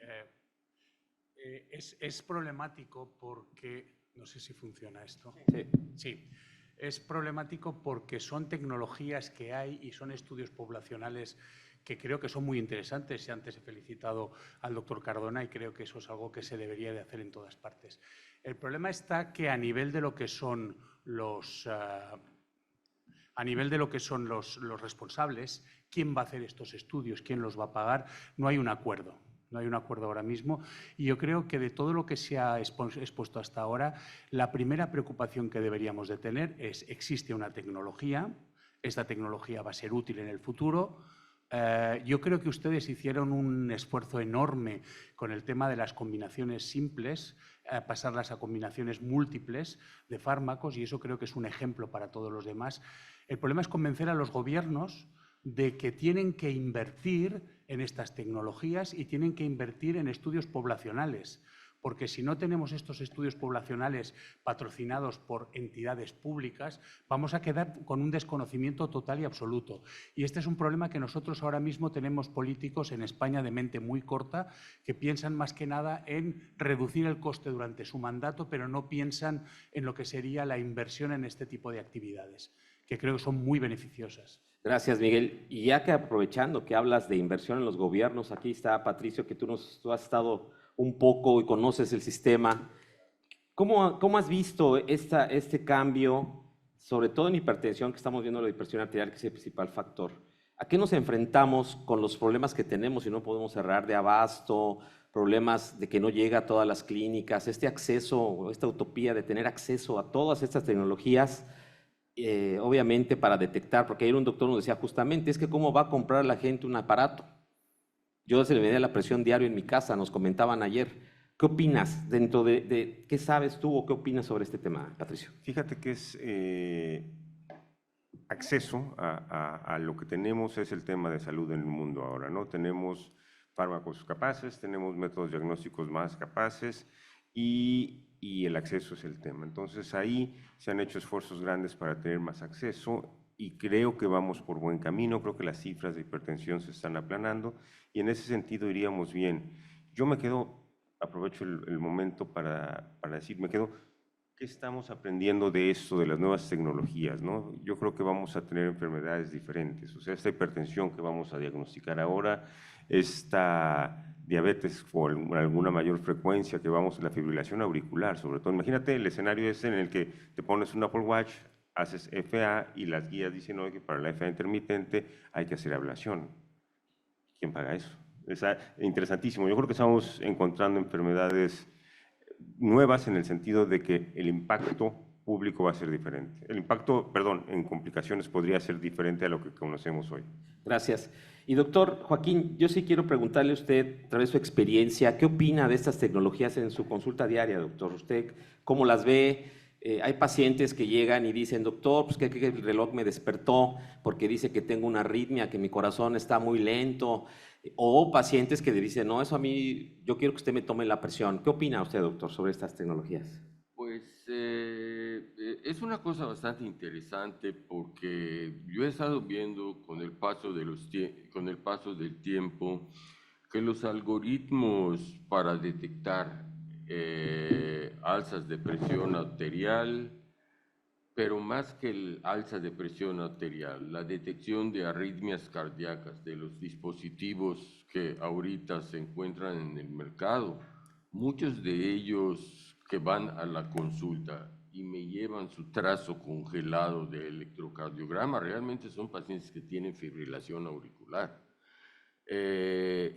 es problemático porque, no sé si funciona esto. Sí. Sí. Es problemático porque son tecnologías que hay y son estudios poblacionales que creo que son muy interesantes. Y antes he felicitado al doctor Cardona y creo que eso es algo que se debería de hacer en todas partes. El problema está que a nivel de lo que son los responsables, quién va a hacer estos estudios, quién los va a pagar, no hay un acuerdo. No hay un acuerdo ahora mismo y yo creo que de todo lo que se ha expuesto hasta ahora, la primera preocupación que deberíamos de tener es: existe una tecnología, esta tecnología va a ser útil en el futuro. Yo creo que ustedes hicieron un esfuerzo enorme con el tema de las combinaciones simples, pasarlas a combinaciones múltiples de fármacos, y eso creo que es un ejemplo para todos los demás. El problema es convencer a los gobiernos de que tienen que invertir en estas tecnologías y tienen que invertir en estudios poblacionales, porque si no tenemos estos estudios poblacionales patrocinados por entidades públicas, vamos a quedar con un desconocimiento total y absoluto. Y este es un problema que nosotros ahora mismo tenemos políticos en España de mente muy corta que piensan más que nada en reducir el coste durante su mandato, pero no piensan en lo que sería la inversión en este tipo de actividades, que creo que son muy beneficiosas. Gracias, Miguel. Y ya que aprovechando que hablas de inversión en los gobiernos, aquí está Patricio, que tú has estado un poco y conoces el sistema. ¿Cómo has visto este cambio, sobre todo en hipertensión, que estamos viendo la hipertensión arterial, que es el principal factor? ¿A qué nos enfrentamos con los problemas que tenemos y no podemos cerrar de abasto, problemas de que no llega a todas las clínicas, este acceso, esta utopía de tener acceso a todas estas tecnologías? Obviamente para detectar, porque ayer un doctor nos decía justamente, es que cómo va a comprar la gente un aparato. Yo se le medía la presión diario en mi casa, nos comentaban ayer. ¿Qué opinas dentro de qué sabes tú o qué opinas sobre este tema, Patricio? Fíjate que es acceso a lo que tenemos, es el tema de salud en el mundo ahora, ¿no? Tenemos fármacos capaces, tenemos métodos diagnósticos más capaces y el acceso es el tema. Entonces ahí se han hecho esfuerzos grandes para tener más acceso y creo que vamos por buen camino. Creo que las cifras de hipertensión se están aplanando y en ese sentido iríamos bien. Yo me quedo, aprovecho el momento para decir, ¿qué estamos aprendiendo de esto, de las nuevas tecnologías, ¿no? Yo creo que vamos a tener enfermedades diferentes. O sea, esta hipertensión que vamos a diagnosticar ahora, esta diabetes con alguna mayor frecuencia que vamos a la fibrilación auricular, sobre todo. Imagínate el escenario ese en el que te pones un Apple Watch, haces FA y las guías dicen, oye, que para la FA intermitente hay que hacer ablación. ¿Quién paga eso? Es interesantísimo. Yo creo que estamos encontrando enfermedades nuevas en el sentido de que el impacto público va a ser diferente. El impacto, perdón, en complicaciones podría ser diferente a lo que conocemos hoy. Gracias. Y doctor Joaquín, yo sí quiero preguntarle a usted, a través de su experiencia, ¿qué opina de estas tecnologías en su consulta diaria, doctor? ¿Usted cómo las ve? Hay pacientes que llegan y dicen, doctor, pues que el reloj me despertó porque dice que tengo una arritmia, que mi corazón está muy lento. O pacientes que le dicen, no, eso a mí, yo quiero que usted me tome la presión. ¿Qué opina usted, doctor, sobre estas tecnologías? Pues es una cosa bastante interesante porque yo he estado viendo con el paso del tiempo que los algoritmos para detectar alzas de presión arterial, pero más que el alza de presión arterial, la detección de arritmias cardíacas de los dispositivos que ahorita se encuentran en el mercado, muchos de ellos que van a la consulta y me llevan su trazo congelado de electrocardiograma, realmente son pacientes que tienen fibrilación auricular.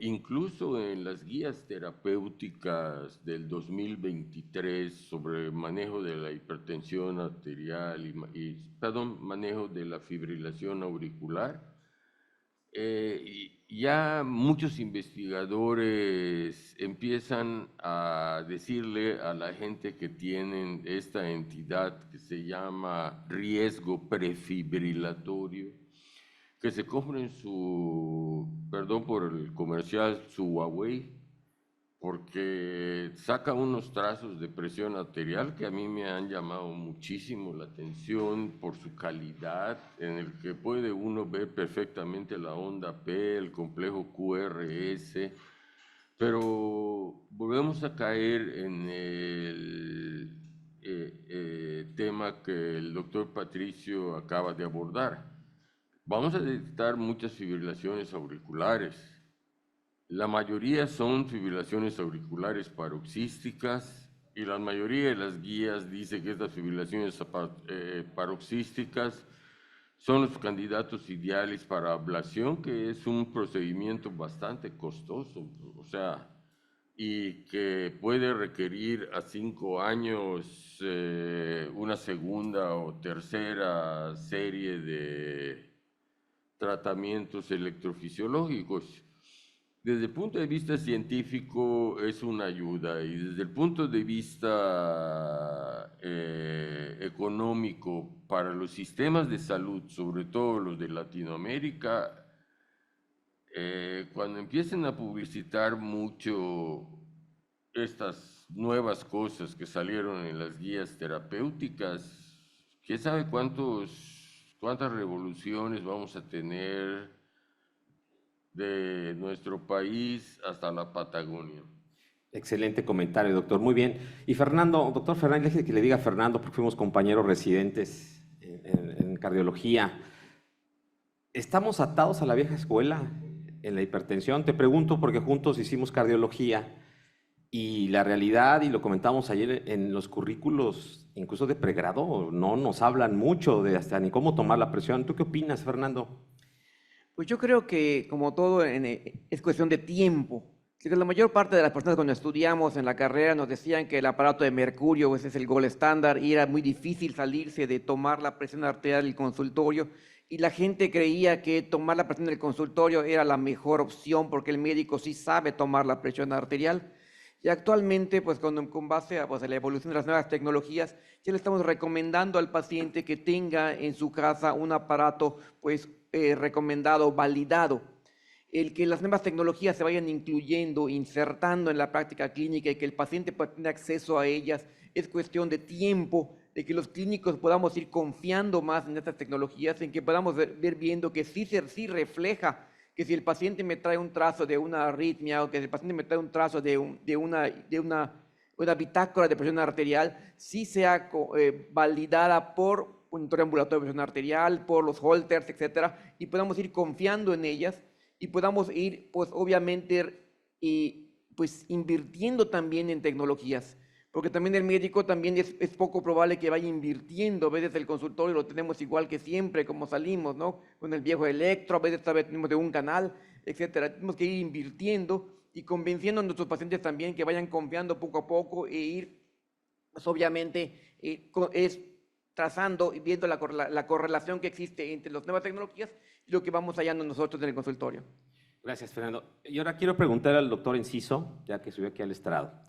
Incluso en las guías terapéuticas del 2023 sobre manejo de la hipertensión arterial manejo de la fibrilación auricular, ya muchos investigadores empiezan a decirle a la gente que tienen esta entidad que se llama riesgo prefibrilatorio, que se compren perdón por el comercial, su Huawei, porque saca unos trazos de presión arterial que a mí me han llamado muchísimo la atención por su calidad, en el que puede uno ver perfectamente la onda P, el complejo QRS, pero volvemos a caer tema que el doctor Patricio acaba de abordar. Vamos a detectar muchas fibrilaciones auriculares. La mayoría son fibrilaciones auriculares paroxísticas y la mayoría de las guías dice que estas fibrilaciones paroxísticas son los candidatos ideales para ablación, que es un procedimiento bastante costoso, o sea, y que puede requerir a 5 años una segunda o tercera serie de tratamientos electrofisiológicos. Desde el punto de vista científico es una ayuda y desde el punto de vista económico para los sistemas de salud, sobre todo los de Latinoamérica, cuando empiecen a publicitar mucho estas nuevas cosas que salieron en las guías terapéuticas, quién sabe cuántas revoluciones vamos a tener de nuestro país hasta la Patagonia. Excelente comentario, doctor. Muy bien. Y Fernando, doctor Fernández, déjeme que le diga a Fernando, porque fuimos compañeros residentes en cardiología. ¿Estamos atados a la vieja escuela en la hipertensión? Te pregunto porque juntos hicimos cardiología y la realidad, y lo comentamos ayer en los currículos, incluso de pregrado, no nos hablan mucho de hasta ni cómo tomar la presión. ¿Tú qué opinas, Fernando? Pues yo creo que, como todo, es cuestión de tiempo. La mayor parte de las personas cuando estudiamos en la carrera nos decían que el aparato de mercurio pues, es el gold estándar y era muy difícil salirse de tomar la presión arterial del consultorio, y la gente creía que tomar la presión del consultorio era la mejor opción porque el médico sí sabe tomar la presión arterial. Y actualmente, pues con base a, pues, a la evolución de las nuevas tecnologías, ya le estamos recomendando al paciente que tenga en su casa un aparato pues, recomendado, validado. El que las nuevas tecnologías se vayan incluyendo, insertando en la práctica clínica y que el paciente pueda tener acceso a ellas es cuestión de tiempo, de que los clínicos podamos ir confiando más en estas tecnologías, en que podamos ver viendo que sí refleja, que si el paciente me trae un trazo de una arritmia o que si el paciente me trae un trazo de una bitácora de presión arterial, sí sea validada por un monitoreo ambulatorio de presión arterial, por los holters, etcétera, y podamos ir confiando en ellas y podamos ir, pues obviamente, pues invirtiendo también en tecnologías, porque también el médico también es poco probable que vaya invirtiendo. A veces el consultorio lo tenemos igual que siempre, como salimos, ¿no? Con el viejo electro, a veces tenemos de un canal, etcétera. Tenemos que ir invirtiendo y convenciendo a nuestros pacientes también que vayan confiando poco a poco e ir, pues obviamente, trazando y viendo la correlación que existe entre las nuevas tecnologías y lo que vamos hallando nosotros en el consultorio. Gracias, Fernando. Y ahora quiero preguntar al doctor Enciso, ya que subió aquí al estrado.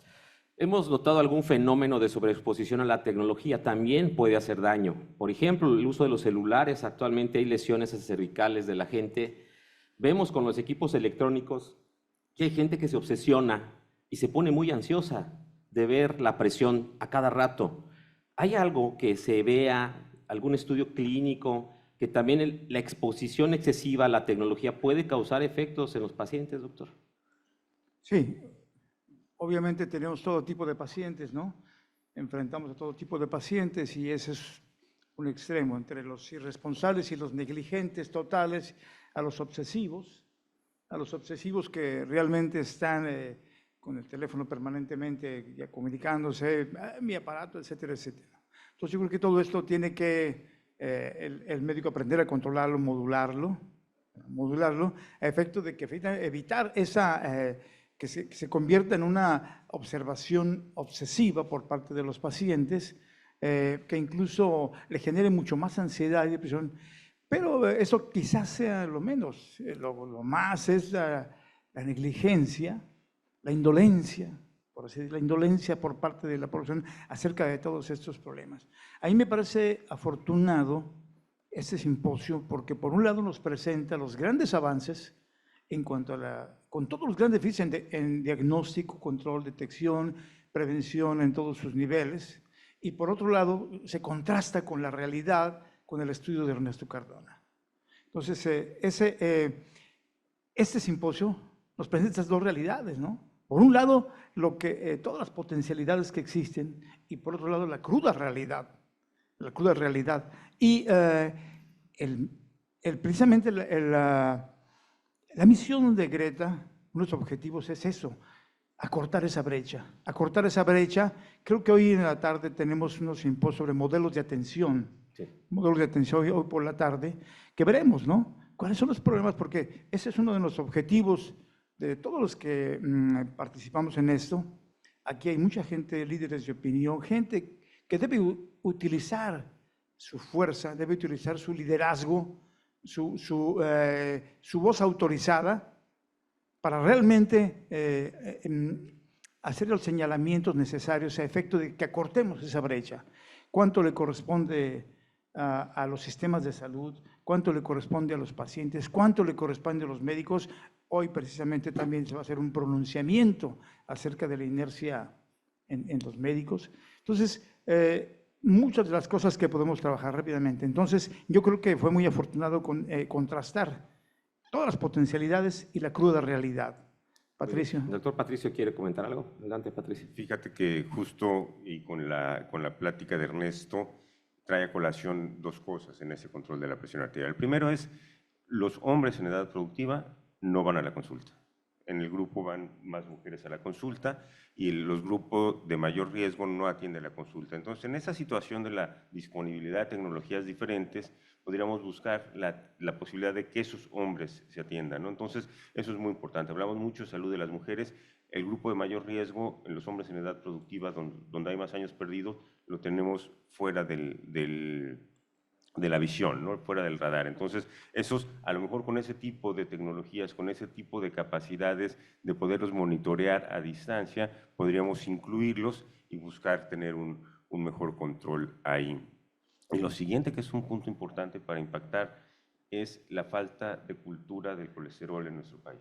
¿Hemos notado algún fenómeno de sobreexposición a la tecnología? También puede hacer daño. Por ejemplo, el uso de los celulares. Actualmente hay lesiones cervicales de la gente. Vemos con los equipos electrónicos que hay gente que se obsesiona y se pone muy ansiosa de ver la presión a cada rato. ¿Hay algo que se vea, algún estudio clínico, que también la exposición excesiva a la tecnología puede causar efectos en los pacientes, doctor? Sí, obviamente tenemos todo tipo de pacientes, ¿no? Enfrentamos a todo tipo de pacientes y ese es un extremo entre los irresponsables y los negligentes totales, a los obsesivos que realmente están con el teléfono permanentemente ya comunicándose, mi aparato, etcétera, etcétera. Entonces yo creo que todo esto tiene que el médico aprender a controlarlo, modularlo, a efecto de que evitar esa, que se convierta en una observación obsesiva por parte de los pacientes, que incluso le genere mucho más ansiedad y depresión. Pero eso quizás sea lo menos, lo más es la negligencia, la indolencia, por así decirlo, la indolencia por parte de la población acerca de todos estos problemas. A mí me parece afortunado este simposio porque por un lado nos presenta los grandes avances en cuanto a con todos los grandes déficits en diagnóstico, control, detección, prevención en todos sus niveles, y por otro lado se contrasta con la realidad, con el estudio de Ernesto Cardona. Entonces, este simposio nos presenta estas dos realidades, ¿no? Por un lado, todas las potencialidades que existen y por otro lado la cruda realidad. La cruda realidad. Y precisamente la misión de Greta, uno de los objetivos es eso, acortar esa brecha. Acortar esa brecha. Creo que hoy en la tarde tenemos unos simposios sobre modelos de atención. Sí. Modelos de atención hoy por la tarde, que veremos, ¿no? ¿Cuáles son los problemas? Porque ese es uno de los objetivos de todos los que participamos en esto. Aquí hay mucha gente, líderes de opinión, gente que debe utilizar su fuerza, debe utilizar su liderazgo, su voz autorizada para realmente hacer los señalamientos necesarios a efecto de que acortemos esa brecha. ¿Cuánto le corresponde a los sistemas de salud? ¿Cuánto le corresponde a los pacientes? ¿Cuánto le corresponde a los médicos? Hoy precisamente también se va a hacer un pronunciamiento acerca de la inercia en los médicos. Entonces, muchas de las cosas que podemos trabajar rápidamente. Entonces, yo creo que fue muy afortunado contrastar todas las potencialidades y la cruda realidad. Patricio. El doctor Patricio quiere comentar algo. Adelante, Patricio. Fíjate que justo y con la plática de Ernesto trae a colación dos cosas en ese control de la presión arterial. El primero es, los hombres en edad productiva no van a la consulta. En el grupo van más mujeres a la consulta y los grupos de mayor riesgo no atienden la consulta. Entonces, en esa situación de la disponibilidad de tecnologías diferentes, podríamos buscar la posibilidad de que esos hombres se atiendan, ¿no? Entonces, eso es muy importante. Hablamos mucho de salud de las mujeres. El grupo de mayor riesgo, en los hombres en edad productiva, donde hay más años perdidos, lo tenemos fuera de la visión, ¿no? Fuera del radar. Entonces, esos, a lo mejor con ese tipo de tecnologías, con ese tipo de capacidades de poderlos monitorear a distancia, podríamos incluirlos y buscar tener un mejor control ahí. Y lo siguiente, que es un punto importante para impactar, es la falta de cultura del colesterol en nuestro país,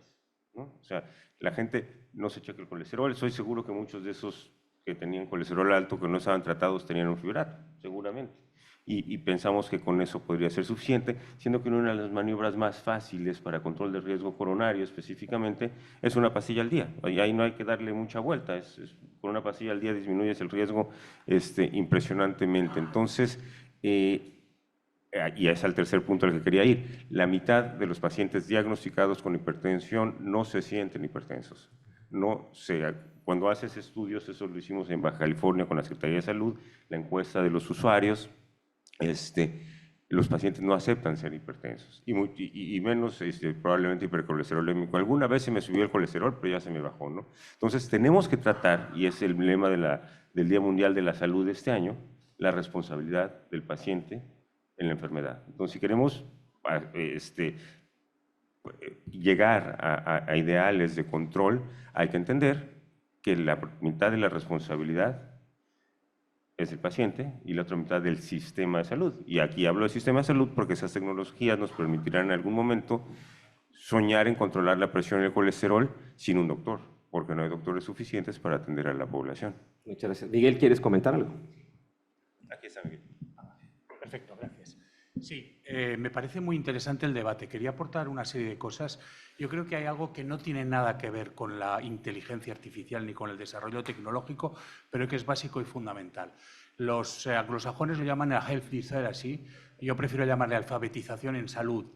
¿no? O sea, la gente no se checa el colesterol. Estoy seguro que muchos de esos que tenían colesterol alto, que no estaban tratados, tenían un fibrato, seguramente. Y pensamos que con eso podría ser suficiente, siendo que una de las maniobras más fáciles para control de riesgo coronario específicamente es una pastilla al día. Ahí no hay que darle mucha vuelta, con una pastilla al día disminuyes el riesgo impresionantemente. Entonces, y es el tercer punto al que quería ir, la mitad de los pacientes diagnosticados con hipertensión no se sienten hipertensos. Cuando haces estudios, eso lo hicimos en Baja California con la Secretaría de Salud, la encuesta de los usuarios, los pacientes no aceptan ser hipertensos y menos probablemente hipercolesterolémico. Alguna vez se me subió el colesterol, pero ya se me bajó, ¿no? Entonces tenemos que tratar, y es el lema del Día Mundial de la Salud de este año, la responsabilidad del paciente en la enfermedad. Entonces, si queremos llegar a ideales de control, hay que entender que la mitad de la responsabilidad es el paciente y la otra mitad del sistema de salud. Y aquí hablo del sistema de salud porque esas tecnologías nos permitirán en algún momento soñar en controlar la presión y el colesterol sin un doctor, porque no hay doctores suficientes para atender a la población. Muchas gracias. Miguel, ¿quieres comentar algo? Aquí está Miguel. Perfecto, gracias. Sí, me parece muy interesante el debate. Quería aportar una serie de cosas. Yo creo que hay algo que no tiene nada que ver con la inteligencia artificial ni con el desarrollo tecnológico, pero que es básico y fundamental. Los anglosajones lo llaman el health literacy, yo prefiero llamarle alfabetización en salud.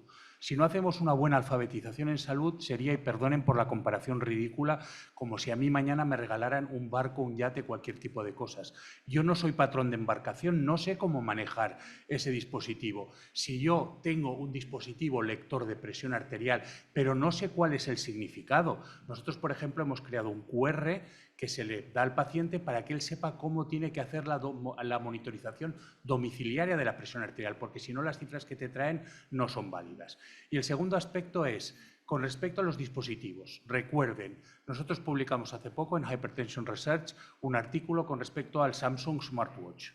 Si no hacemos una buena alfabetización en salud, sería, y perdonen por la comparación ridícula, como si a mí mañana me regalaran un barco, un yate, cualquier tipo de cosas. Yo no soy patrón de embarcación, no sé cómo manejar ese dispositivo. Si yo tengo un dispositivo lector de presión arterial, pero no sé cuál es el significado. Nosotros, por ejemplo, hemos creado un QR que se le da al paciente para que él sepa cómo tiene que hacer la monitorización domiciliaria de la presión arterial, porque si no las cifras que te traen no son válidas. Y el segundo aspecto es, con respecto a los dispositivos, recuerden, nosotros publicamos hace poco en Hypertension Research un artículo con respecto al Samsung Smartwatch.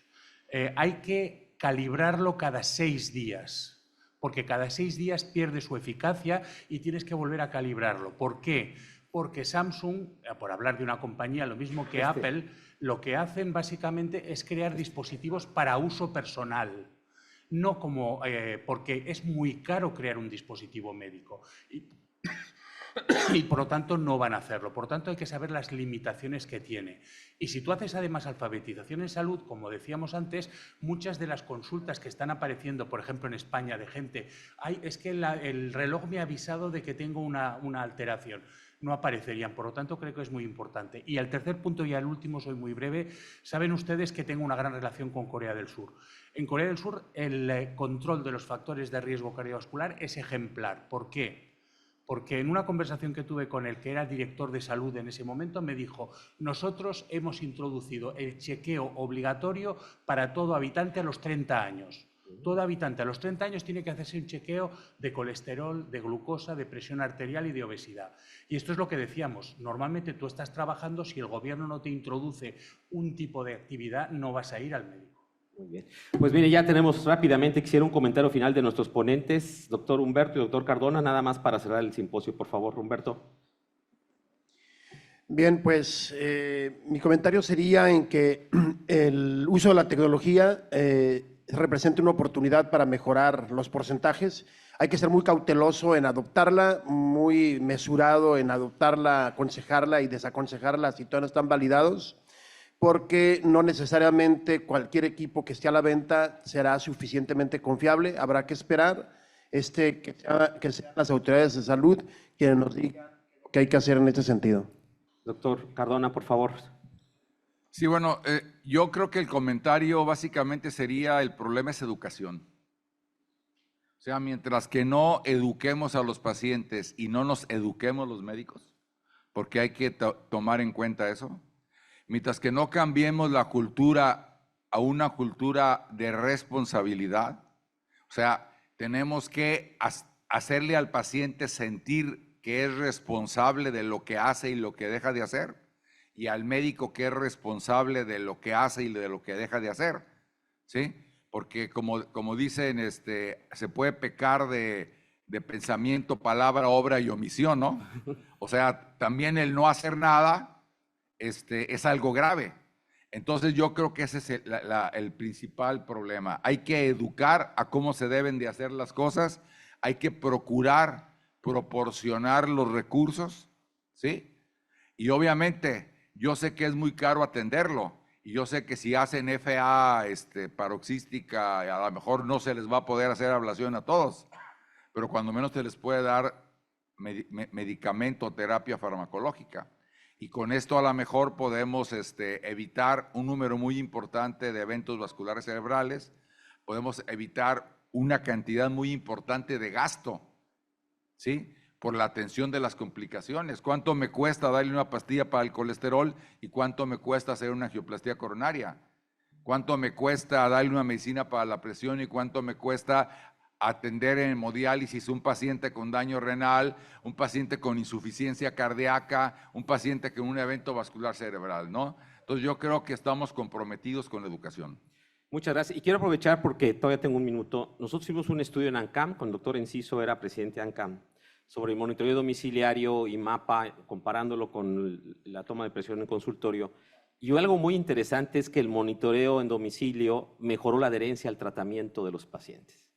Hay que calibrarlo cada 6 días, porque cada 6 días pierde su eficacia y tienes que volver a calibrarlo. ¿Por qué? Porque Samsung, por hablar de una compañía, lo mismo que Apple, lo que hacen básicamente es crear dispositivos para uso personal. No como, porque es muy caro crear un dispositivo médico. y por lo tanto no van a hacerlo. Por lo tanto hay que saber las limitaciones que tiene. Y si tú haces además alfabetización en salud, como decíamos antes, muchas de las consultas que están apareciendo, por ejemplo en España, de gente, ay, es que el reloj me ha avisado de que tengo una alteración, no aparecerían. Por lo tanto, creo que es muy importante. Y el tercer punto y el último, soy muy breve, saben ustedes que tengo una gran relación con Corea del Sur. En Corea del Sur el control de los factores de riesgo cardiovascular es ejemplar. ¿Por qué? Porque en una conversación que tuve con el que era director de salud en ese momento, me dijo: nosotros hemos introducido el chequeo obligatorio para todo habitante a los 30 años. Todo habitante a los 30 años tiene que hacerse un chequeo de colesterol, de glucosa, de presión arterial y de obesidad. Y esto es lo que decíamos. Normalmente tú estás trabajando, si el gobierno no te introduce un tipo de actividad, no vas a ir al médico. Muy bien. Pues mire, ya tenemos rápidamente, quisiera un comentario final de nuestros ponentes, doctor Humberto y doctor Cardona, nada más para cerrar el simposio, por favor, Humberto. Bien, pues mi comentario sería en que el uso de la tecnología representa una oportunidad para mejorar los porcentajes. Hay que ser muy cauteloso en adoptarla, muy mesurado en adoptarla, aconsejarla y desaconsejarla si todavía no están validados, porque no necesariamente cualquier equipo que esté a la venta será suficientemente confiable. Habrá que esperar que sean las autoridades de salud quienes nos digan qué hay que hacer en este sentido. Doctor Cardona, por favor. Sí, bueno, yo creo que el comentario básicamente sería: el problema es educación. O sea, mientras que no eduquemos a los pacientes y no nos eduquemos los médicos, porque hay que tomar en cuenta eso, mientras que no cambiemos la cultura a una cultura de responsabilidad, o sea, tenemos que hacerle al paciente sentir que es responsable de lo que hace y lo que deja de hacer, y al médico que es responsable de lo que hace y de lo que deja de hacer, ¿sí? Porque como dicen, se puede pecar de pensamiento, palabra, obra y omisión, ¿no? O sea, también el no hacer nada es algo grave. Entonces yo creo que ese es el principal problema. Hay que educar a cómo se deben de hacer las cosas, hay que procurar proporcionar los recursos, ¿sí? Y obviamente yo sé que es muy caro atenderlo, y yo sé que si hacen FA paroxística, a lo mejor no se les va a poder hacer ablación a todos, pero cuando menos se les puede dar medicamento, terapia farmacológica. Y con esto a lo mejor podemos evitar un número muy importante de eventos vasculares cerebrales, podemos evitar una cantidad muy importante de gasto, ¿sí? Por la atención de las complicaciones. ¿Cuánto me cuesta darle una pastilla para el colesterol y cuánto me cuesta hacer una angioplastía coronaria? ¿Cuánto me cuesta darle una medicina para la presión y cuánto me cuesta atender en hemodiálisis un paciente con daño renal, un paciente con insuficiencia cardíaca, un paciente con un evento vascular cerebral, ¿no? Entonces yo creo que estamos comprometidos con la educación. Muchas gracias. Y quiero aprovechar porque todavía tengo un minuto. Nosotros hicimos un estudio en ANCAM, con el doctor Enciso, era presidente de ANCAM, sobre el monitoreo domiciliario y MAPA, comparándolo con la toma de presión en consultorio. Y algo muy interesante es que el monitoreo en domicilio mejoró la adherencia al tratamiento de los pacientes.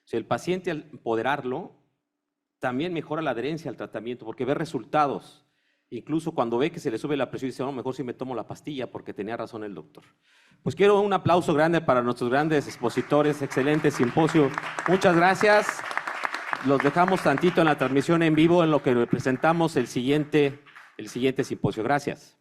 O sea, el paciente, al empoderarlo, también mejora la adherencia al tratamiento porque ve resultados. Incluso cuando ve que se le sube la presión, dice: no, mejor si me tomo la pastilla porque tenía razón el doctor. Pues quiero un aplauso grande para nuestros grandes expositores. Excelente simposio. Muchas gracias. Los dejamos tantito en la transmisión en vivo en lo que presentamos el siguiente simposio. Gracias.